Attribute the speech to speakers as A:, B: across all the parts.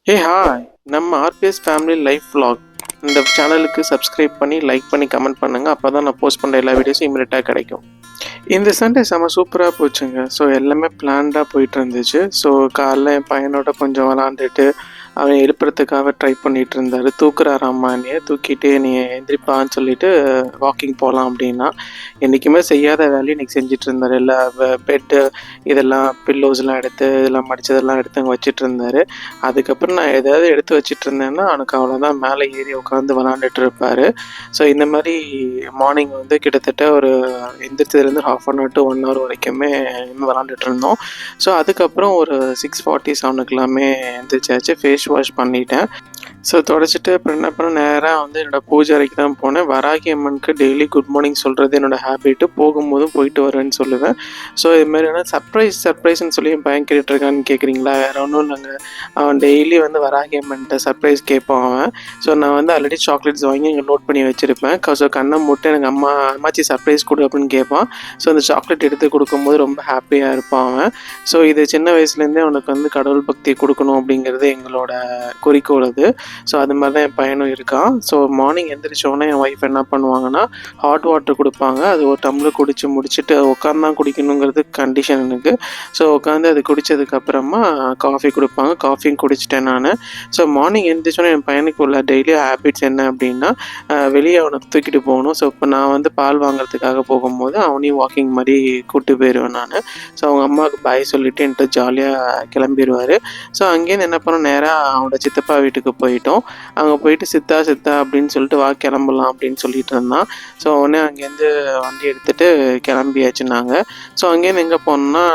A: Hey hi, நம்ம RPS family life vlog இந்த சேனலுக்கு சப்ஸ்கிரைப் பண்ணி லைக் பண்ணி கமெண்ட் பண்ணுங்கள். அப்போ தான் நான் போஸ்ட் பண்ணுற எல்லா வீடியோஸும் இமீடியட்டாக கிடைக்கும். இந்த சண்டே செம்ம சூப்பராக போச்சுங்க. ஸோ எல்லாமே பிளான்டாக போயிட்டு இருந்துச்சு. ஸோ காலைல என் பையனோட கொஞ்சம் விளாண்டுட்டு அவன் எழுப்புறதுக்காக ட்ரை பண்ணிகிட்டு இருந்தார். தூக்குறாராம்மா, என்னைய தூக்கிட்டு நீ எந்திரிப்பான்னு சொல்லிட்டு வாக்கிங் போகலாம் அப்படின்னா, என்றைக்குமே செய்யாத வேலையை இன்றைக்கி செஞ்சுட்டு இருந்தார். எல்லா பெட்டு இதெல்லாம் பில்லோஸ்லாம் எடுத்து இதெல்லாம் மடித்ததெல்லாம் எடுத்து அங்கே வச்சுட்டு இருந்தார். அதுக்கப்புறம் நான் எதாவது எடுத்து வச்சுட்டு இருந்தேன்னா அவனுக்கு அவ்வளோதான், மேலே ஏறி உட்காந்து விளாண்டுட்டு இருப்பார். ஸோ இந்த மாதிரி மார்னிங் வந்து கிட்டத்தட்ட ஒரு எந்திரிச்சதுலேருந்து 1/2 hour to 1 hour வரைக்குமே விளாண்டுட்டு இருந்தோம். ஸோ அதுக்கப்புறம் ஒரு 6:40 7 எந்திரிச்சாச்சு. ஃபேஸ் வாஷ் பண்ணிட்டேன். ஸோ தொடச்சிட்டு அப்புறம் என்ன பண்ண, நேராக வந்து என்னோடய பூஜை அறைக்கு தான் போனேன். வராகி அம்மனுக்கு டெய்லி குட் மார்னிங் சொல்கிறது என்னோடய ஹேபிட்டு. போகும்போதும் போயிட்டு வருவேன்னு சொல்லுவேன். ஸோ இதுமாரி சர்ப்ரைஸ்ன்னு சொல்லி என் பையன் கேட்டுட்ருக்கான்னு கேட்குறீங்களா? வேறு ஒன்றும் இல்லைங்க. அவன் டெய்லி வந்து வராகி அம்மன்ட்ட சர்ப்ரைஸ் கேட்பான் அவன். ஸோ நான் வந்து ஆல்ரெடி சாக்லேட்ஸ் வாங்கி இங்கே நோட் பண்ணி வச்சுருப்பேன். ஸோ கண்ணை மூட்டு எனக்கு அம்மாச்சி சர்ப்ரைஸ் கொடு அப்படின்னு கேட்பான். ஸோ அந்த சாக்லேட் எடுத்து கொடுக்கும்போது ரொம்ப ஹாப்பியாக இருப்பான் அவன். ஸோ இது சின்ன வயசுலேருந்தே அவனுக்கு வந்து கடவுள் பக்தி கொடுக்கணும் அப்படிங்கிறது எங்களோட குறிக்கோள் அது. ஸோ அது மாதிரி தான் என் பையனும் இருக்கான். ஸோ மார்னிங் எந்திரிச்சோடனே என் ஒய்ஃப் என்ன பண்ணுவாங்கன்னா, ஹாட் வாட்டர் கொடுப்பாங்க. அது ஒரு டம்ளர் குடித்து முடிச்சுட்டு உட்காந்து தான் குடிக்கணுங்கிறது கண்டிஷன் எனக்கு. ஸோ உட்காந்து அது குடித்ததுக்கப்புறமா காஃபி கொடுப்பாங்க. காஃபியும் குடிச்சிட்டேன் நான். ஸோ மார்னிங் எந்திரிச்சோன்னே என் பையனுக்கு உள்ள டெய்லி ஹேபிட்ஸ் என்ன அப்படின்னா, வெளியே அவனை தூக்கிட்டு போகணும். ஸோ இப்போ நான் வந்து பால் வாங்குறதுக்காக போகும்போது அவனையும் வாக்கிங் மாதிரி கூப்பிட்டு போயிடுவேன் நான். ஸோ அவங்க அம்மாவுக்கு பாய் சொல்லிவிட்டு என்கிட்ட ஜாலியாக கிளம்பிடுவார். ஸோ அங்கேருந்து என்ன பண்ணோம், நேராக அவனோட சித்தப்பா வீட்டுக்கு போயிட்டோம். அங்கே போயிட்டு சித்தா அப்படின்னு சொல்லிட்டு வா கிளம்பலாம் அப்படின்னு சொல்லிட்டு இருந்தான். ஸோ உடனே அங்கேருந்து வண்டி எடுத்துகிட்டு கிளம்பியாச்சு நாங்கள். ஸோ அங்கேருந்து எங்கே போனோம்னா,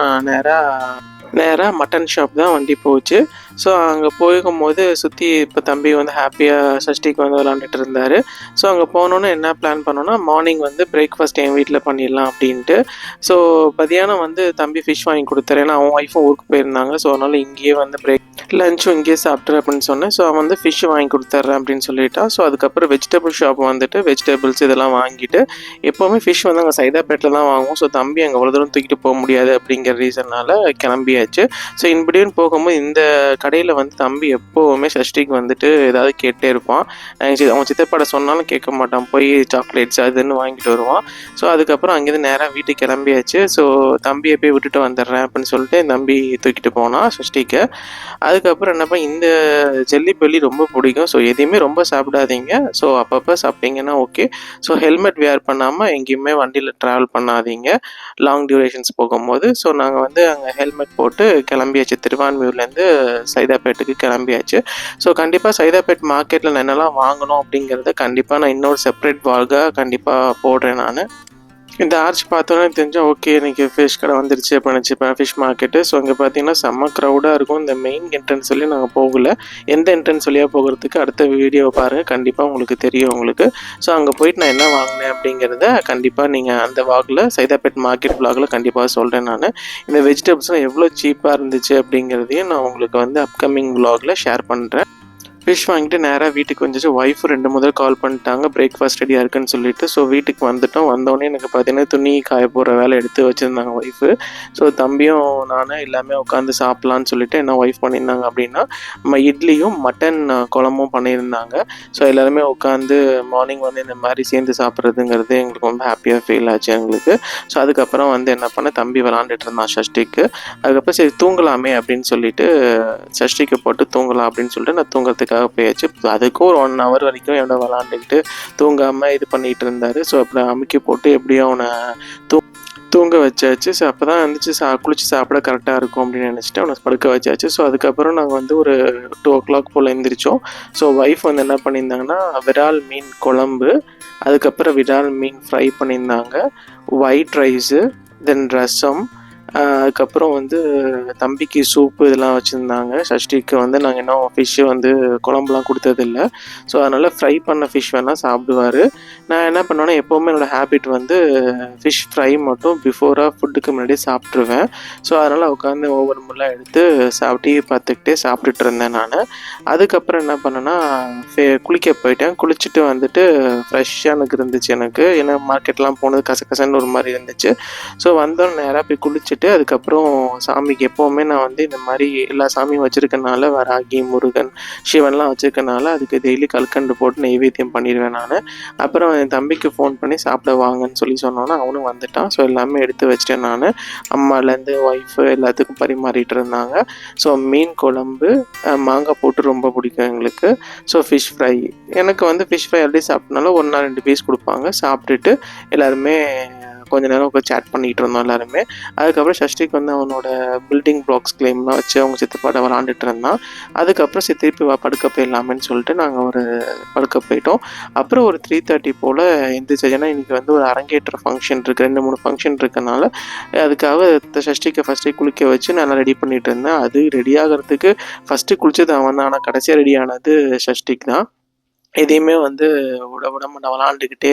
A: நேராக மட்டன் ஷாப் தான் வண்டி போச்சு. ஸோ அங்கே போகும்போது சுற்றி இப்போ தம்பி வந்து ஹாப்பியாக சஷ்டிக்கு வந்து விளாண்டுட்டு இருந்தார். ஸோ அங்கே போனோன்னே என்ன பிளான் பண்ணோன்னா, மார்னிங் வந்து பிரேக்ஃபாஸ்ட் என் வீட்டில் பண்ணிடலாம் அப்படின்ட்டு. ஸோ மதியானம் வந்து தம்பி ஃபிஷ் வாங்கி கொடுத்தாரு. ஏன்னா அவன் ஒய்ஃபும் ஊருக்கு போயிருந்தாங்க. ஸோ அதனால் இங்கேயே வந்து லஞ்சும் இங்கேயே சாப்பிட்ரு அப்படின்னு சொன்னேன். ஸோ அவன் வந்து ஃபிஷ் வாங்கி கொடுத்துட்றேன் அப்படின்னு சொல்லிட்டான். ஸோ அதுக்கப்புறம் வெஜிடபிள் ஷாப் வந்துட்டு வெஜிடபிள்ஸ் இதெல்லாம் வாங்கிட்டு, எப்போவுமே ஃபிஷ் வந்து அங்கே சைதாப்பேட்டில் தான் வாங்குவோம். ஸோ தம்பி அங்கே அவ்வளோ தூரம் தூக்கிட்டு போக முடியாது அப்படிங்கிற ரீசனால் கிளம்பியாச்சு. ஸோ இன்படியும் போகும்போது இந்த கடையில் வந்து தம்பி எப்போவுமே சஷ்டிக்கு வந்துட்டு ஏதாவது கேட்டே இருப்பான். அவன் சித்தப்பாட சொன்னாலும் கேட்க மாட்டான். போய் சாக்லேட்ஸ் அதுன்னு வாங்கிட்டு வருவான். ஸோ அதுக்கப்புறம் அங்கேருந்து நேராக வீட்டுக்கு கிளம்பியாச்சு. ஸோ தம்பியை போய் விட்டுட்டு வந்துடுறேன் அப்படின்னு சொல்லிட்டு தம்பி தூக்கிட்டு போனான் சஷ்டிக்கு. அதுக்கப்புறம் என்னப்பா, இந்த ஜெல்லிபல்லி ரொம்ப பிடிக்கும். ஸோ எதையுமே ரொம்ப சாப்பிடாதீங்க. ஸோ அப்பப்போ சாப்பிட்டீங்கன்னா ஓகே. ஸோ ஹெல்மெட் வேர் பண்ணாமல் எங்கேயுமே வண்டியில் ட்ராவல் பண்ணாதீங்க லாங் டியூரேஷன்ஸ் போகும்போது. ஸோ நாங்கள் வந்து அங்கே ஹெல்மெட் போட்டு கிளம்பியாச்சு. திருவான்மியூர்லேருந்து சைதாப்பேட்டுக்கு கிளம்பியாச்சு. ஸோ கண்டிப்பாக சைதாப்பேட் மார்க்கெட்டில் நான் என்னெல்லாம் வாங்கணும் அப்படிங்கிறத கண்டிப்பாக நான் இன்னொரு செப்பரேட் வால்காக கண்டிப்பாக போடுறேன் நான். இந்த ஆர்ச் பார்த்தோன்னே தெரிஞ்சால் ஓகே, இன்றைக்கி ஃபிஷ் கடை வந்துருச்சு அப்படின்னு நினச்சிப்பேன், ஃபிஷ் மார்க்கெட்டு. ஸோ அங்கே பார்த்தீங்கன்னா செம்ம க்ரௌடாக இருக்கும். இந்த மெயின் என்ட்ரன்ஸ் சொல்லி நாங்கள் போகலை. எந்த என்ட்ரன்ஸ் வழியாக போகிறதுக்கு அடுத்த வீடியோவை பாருங்கள், கண்டிப்பாக உங்களுக்கு தெரியும் உங்களுக்கு. ஸோ அங்கே போயிட்டு நான் என்ன வாங்கினேன் அப்படிங்கிறத கண்டிப்பாக நீங்கள் அந்த வாக்கில் சைதாப்பேட் மார்க்கெட் விலாகில் கண்டிப்பாக சொல்கிறேன் நான். இந்த வெஜிடபிள்ஸ்லாம் எவ்வளோ சீப்பாக இருந்துச்சு அப்படிங்கிறதையும் நான் உங்களுக்கு வந்து அப்கமிங் விலாகில் ஷேர் பண்ணுறேன். ஃபிஷ் வாங்கிட்டு நேராக வீட்டுக்கு வந்துச்சு. ஒய்ஃபு 2 கால் பண்ணிட்டாங்க, பிரேக்ஃபாஸ்ட் ரெடியாக இருக்குன்னு சொல்லிட்டு. ஸோ வீட்டுக்கு வந்துட்டோம். வந்தோடனே எனக்கு பார்த்தீங்கன்னா துணி காய போடுற வேலை எடுத்து வச்சுருந்தாங்க ஒய்ஃபு. ஸோ தம்பியும் நானும் எல்லாமே உட்காந்து சாப்பிட்லான்னு சொல்லிட்டு என்ன ஒய்ஃப் பண்ணியிருந்தாங்க அப்படின்னா, இட்லியும் மட்டன் குழம்பும் பண்ணியிருந்தாங்க. ஸோ எல்லாருமே உட்காந்து மார்னிங் வந்து இந்த மாதிரி சேர்ந்து சாப்பிட்றதுங்கிறது எங்களுக்கு ரொம்ப ஹாப்பியாக ஃபீல் ஆச்சு எங்களுக்கு. ஸோ அதுக்கப்புறம் வந்து என்ன பண்ண, தம்பி விளாண்டுட்டு இருந்தான் சஷ்டிக்கு. அதுக்கப்புறம் சரி தூங்கலாமே அப்படின்னு சொல்லிட்டு சஷ்டிக்கு போட்டு தூங்கலாம் அப்படின்னு சொல்லிட்டு நான் தூங்குறதுக்கு போயாச்சு. அதுக்கும் ஒரு 1 hour வரைக்கும் என்னோட விளாண்டுக்கிட்டு தூங்காமல் இது பண்ணிகிட்டு இருந்தார். ஸோ அப்படி அமுக்கி போட்டு எப்படியும் அவனை தூங்க வச்சாச்சு. ஸோ அப்போ தான் வந்துச்சு குளிச்சு சாப்பிட கரெக்டாக இருக்கும் அப்படின்னு நினச்சிட்டு அவனை படுக்க வச்சாச்சு. ஸோ அதுக்கப்புறம் நாங்கள் வந்து ஒரு 2 o'clock போல் எழுந்திரிச்சோம். ஸோ ஒய்ஃப் வந்து என்ன பண்ணியிருந்தாங்கன்னா, விரால் மீன் குழம்பு, அதுக்கப்புறம் விரால் மீன் ஃப்ரை பண்ணியிருந்தாங்க, ஒயிட் ரைஸு, தென் ரசம், அதுக்கப்புறம் வந்து தம்பிக்கு சூப்பு இதெல்லாம் வச்சுருந்தாங்க. சஷ்டிக்கு வந்து நாங்கள் இன்னும் ஃபிஷ்ஷு வந்து குழம்புலாம் கொடுத்ததில்ல. ஸோ அதனால் ஃப்ரை பண்ண ஃபிஷ் வேணால் சாப்பிடுவார். நான் என்ன பண்ணுவேன்னா, எப்போவுமே என்னோடய ஹேபிட் வந்து ஃபிஷ் ஃப்ரை மட்டும் பிஃபோராக ஃபுட்டுக்கு முன்னாடியே சாப்பிட்ருவேன். ஸோ அதனால் உட்காந்து ஒவ்வொரு முறையாக எடுத்து டிவி பார்த்துக்கிட்டே சாப்பிட்டுட்டு இருந்தேன் நான். அதுக்கப்புறம் என்ன பண்ணேன்னா, குளிக்க போயிட்டேன். குளிச்சுட்டு வந்துட்டு ஃப்ரெஷ்ஷாக எனக்கு இருந்துச்சு எனக்கு. ஏன்னா மார்க்கெட்லாம் போனது கசகசன்னு ஒரு மாதிரி இருந்துச்சு. ஸோ வந்தோம் நேராக போய் குளிச்சுட்டு வச்சுட்டு அதுக்கப்புறம் சாமிக்கு எப்போவுமே நான் வந்து இந்த மாதிரி எல்லா சாமியும் வச்சுருக்கனால வராகி முருகன் சிவன்லாம் வச்சுருக்கனால அதுக்கு டெய்லி கல்கண்டு போட்டு நெய்வேத்தியம் பண்ணிடுவேன் நான். அப்புறம் என் தம்பிக்கு ஃபோன் பண்ணி சாப்பிட வாங்கன்னு சொன்னோன்னே அவனும் வந்துட்டான். ஸோ எல்லாமே எடுத்து வச்சிட்டேன் நான். அம்மாலேருந்து ஒய்ஃபு எல்லாத்துக்கும் பரிமாறிட்டு இருந்தாங்க. ஸோ மீன் குழம்பு, மாங்காய் போட்டு ரொம்ப பிடிக்கும் எங்களுக்கு. ஸோ ஃபிஷ் ஃப்ரை, எனக்கு வந்து ஃபிஷ் ஃப்ரை ஆல்ரெடி சாப்பிட்டனால 1 or 2 பீஸ் கொடுப்பாங்க. சாப்பிட்டுட்டு எல்லாருமே கொஞ்ச நேரம் உட்காந்து சேட் பண்ணிகிட்டு இருந்தோம் எல்லாருமே. அதுக்கப்புறம் சஷ்டிக்கு வந்து அவனோட பில்டிங் பிளாக்ஸ் கிளைம்லாம் வச்சு அவங்க சித்தப்பாட்ட விளாண்டுட்டு இருந்தான். அதுக்கப்புறம் திருப்பி படுக்க போயிடலாமேன்னு சொல்லிட்டு நாங்கள் ஒரு படுக்க போயிட்டோம். அப்புறம் ஒரு 3:30 போல் எந்திரிச்சு, ஏன்னா இன்றைக்கி வந்து ஒரு அரங்கேற்ற ஃபங்க்ஷன் இருக்குது, 2-3 ஃபங்க்ஷன் இருக்கனால அதுக்காக சஷ்டிக்கு ஃபஸ்ட்டே குளிக்க வச்சு நான் ரெடி பண்ணிகிட்டு இருந்தேன். அது ரெடி ஆகிறதுக்கு ஃபஸ்ட்டு குளிச்சது அவன் தான், ஆனால் கடைசியாக ரெடி ஆனது சஷ்டிக்கு தான். எதையுமே வந்து விட மாட்டான், விளாண்டுக்கிட்டே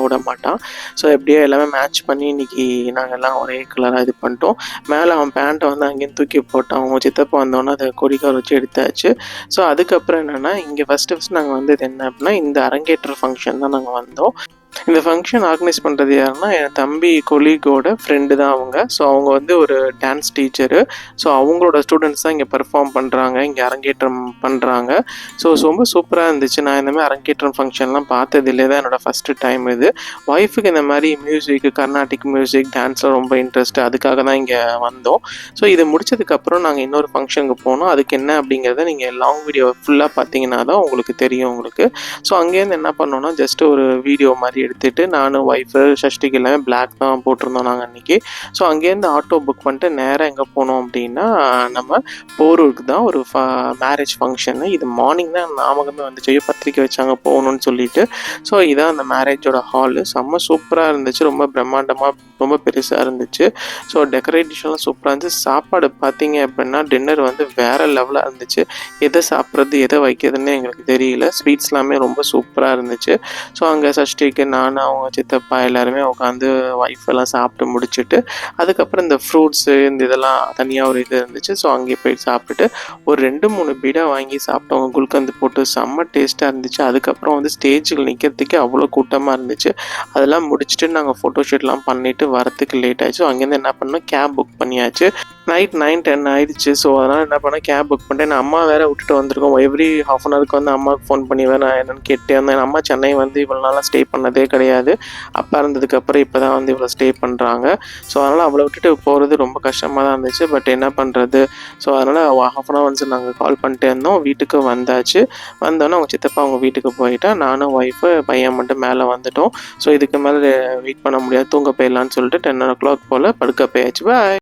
A: விட மாட்டான். ஸோ எப்படியோ எல்லாமே மேட்ச் பண்ணி இன்றைக்கி நாங்கள் எல்லாம் ஒரே கலராக இது பண்ணிட்டோம். மேலே அவன் பேண்ட்டை வந்து அங்கேயும் தூக்கி போட்டான். அவங்க சித்தப்பா வந்தோன்னே அதை கொடிக்கார் வச்சு எடுத்தாச்சு. ஸோ அதுக்கப்புறம் என்னென்னா இங்கே ஃபஸ்ட்டு நாங்கள் வந்தது என்ன அப்படின்னா இந்த அரங்கேற்ற ஃபங்க்ஷன் தான் நாங்கள் வந்தோம். இந்த ஃபங்க்ஷன் ஆர்கனைஸ் பண்ணுறது யாருன்னா என் தம்பி கொலீகோட ஃப்ரெண்டு தான் அவங்க. ஸோ அவங்க வந்து ஒரு டான்ஸ் டீச்சரு. ஸோ அவங்களோட ஸ்டூடெண்ட்ஸ் தான் இங்கே பெர்ஃபார்ம் பண்ணுறாங்க, இங்கே அரங்கேற்றம் பண்ணுறாங்க. ஸோ ரொம்ப சூப்பராக இருந்துச்சு. நான் இந்த மாதிரி அரங்கேற்றம் ஃபங்க்ஷன்லாம் பார்த்ததில்லை, தான் என்னோடய ஃபஸ்ட்டு டைம் இது. ஒய்ஃபுக்கு இந்த மாதிரி மியூசிக், கர்நாடிக் மியூசிக், டான்ஸில் ரொம்ப இன்ட்ரெஸ்ட்டு, அதுக்காக தான் இங்கே வந்தோம். ஸோ இது முடிச்சதுக்கப்புறம் நாங்கள் இன்னொரு ஃபங்க்ஷனுக்கு போனோம். அதுக்கு என்ன அப்படிங்கிறத நீங்கள் லாங் வீடியோ ஃபுல்லாக பார்த்தீங்கன்னா தான் உங்களுக்கு தெரியும் உங்களுக்கு. ஸோ அங்கேருந்து என்ன பண்ணோன்னா ஜஸ்ட்டு ஒரு வீடியோ மாதிரி எடுத்துகிட்டு நானும் ஒய்ஃபு சஷ்டிக்கு எல்லாமே பிளாக் தான் போட்டிருந்தோம் நாங்கள் அன்றைக்கி. ஸோ அங்கேருந்து ஆட்டோ புக் பண்ணிட்டு நேராக எங்கே போனோம் அப்படின்னா நம்ம போரூருக்கு தான் ஒரு மேரேஜ் ஃபங்க்ஷனு. இது மார்னிங் தான் ஞாபகமே வந்துச்சு, பத்திரிக்கை வச்சாங்க போகணுன்னு சொல்லிட்டு. ஸோ இதான் அந்த மேரேஜோட ஹாலு. செம்ம சூப்பராக இருந்துச்சு, ரொம்ப பிரம்மாண்டமாக ரொம்ப பெருசாக இருந்துச்சு. ஸோ டெக்கரேஷன்லாம் சூப்பராக இருந்துச்சு. சாப்பாடு பார்த்தீங்க அப்படின்னா டின்னர் வந்து வேறு லெவலாக இருந்துச்சு. எதை சாப்பிட்றது எதை வைக்கிறதுன்னு எங்களுக்கு தெரியல. ஸ்வீட்ஸ் எல்லாமே ரொம்ப சூப்பராக இருந்துச்சு. ஸோ அங்கே சஷ்டிக்கு நான் அவங்க சித்தப்பா எல்லாருமே உட்காந்து ஒய்ஃப் எல்லாம் சாப்பிட்டு முடிச்சுட்டு அதுக்கப்புறம் இந்த ஃப்ரூட்ஸு இந்த இதெல்லாம் தனியாக ஒரு இது இருந்துச்சு. ஸோ அங்கேயே போய் சாப்பிட்டுட்டு ஒரு 2-3 பீடா வாங்கி சாப்பிட்டவங்க, குல்கந்து போட்டு செம்ம டேஸ்ட்டாக இருந்துச்சு. அதுக்கப்புறம் வந்து ஸ்டேஜில் நிற்கிறதுக்கு அவ்வளோ கூட்டமாக இருந்துச்சு. அதெல்லாம் முடிச்சுட்டு நாங்கள் ஃபோட்டோஷூட்லாம் பண்ணிவிட்டு வரத்துக்கு லேட் ஆகிடுச்சு. அங்கேருந்து என்ன பண்ணோம், கேப் புக் பண்ணியாச்சு. நைட் 9-10 ஆயிடுச்சு. ஸோ அதனால் என்ன பண்ணேன், கேப் புக் பண்ணிட்டேன். நான் அம்மா வேறு விட்டுட்டு வந்திருக்கோம். எவ்ரி ½ அன் ஹவருக்கு வந்து அம்மாவுக்கு ஃபோன் பண்ணி நான் என்னென்னு கேட்டே இருந்தேன். அம்மா சென்னை வந்து இவ்வளோ நாளாக ஸ்டே பண்ணதே கிடையாது, அப்பா இருந்ததுக்கப்புறம் இப்போ தான் வந்து இவ்வளோ ஸ்டே பண்ணுறாங்க. ஸோ அதனால் அவளை விட்டுட்டு போகிறது ரொம்ப கஷ்டமாக தான் இருந்துச்சு. பட் என்ன பண்ணுறது, ஸோ அதனால் ½ அன் ஹவர் ஒன்ஸ் நாங்கள் கால் பண்ணிட்டே இருந்தோம். வீட்டுக்கு வந்தாச்சு. வந்தோன்னே அவங்க சித்தப்பா அவங்க வீட்டுக்கு போயிட்டா, நானும் ஒய்ஃபு பையன் மட்டும் மேலே வந்துட்டோம். ஸோ இதுக்கு மேலே வெயிட் பண்ண முடியாது, தூங்க போயிடலான்னு சொல்லிட்டு 10 o'clock போல் படுக்க போயாச்சு. பாய்.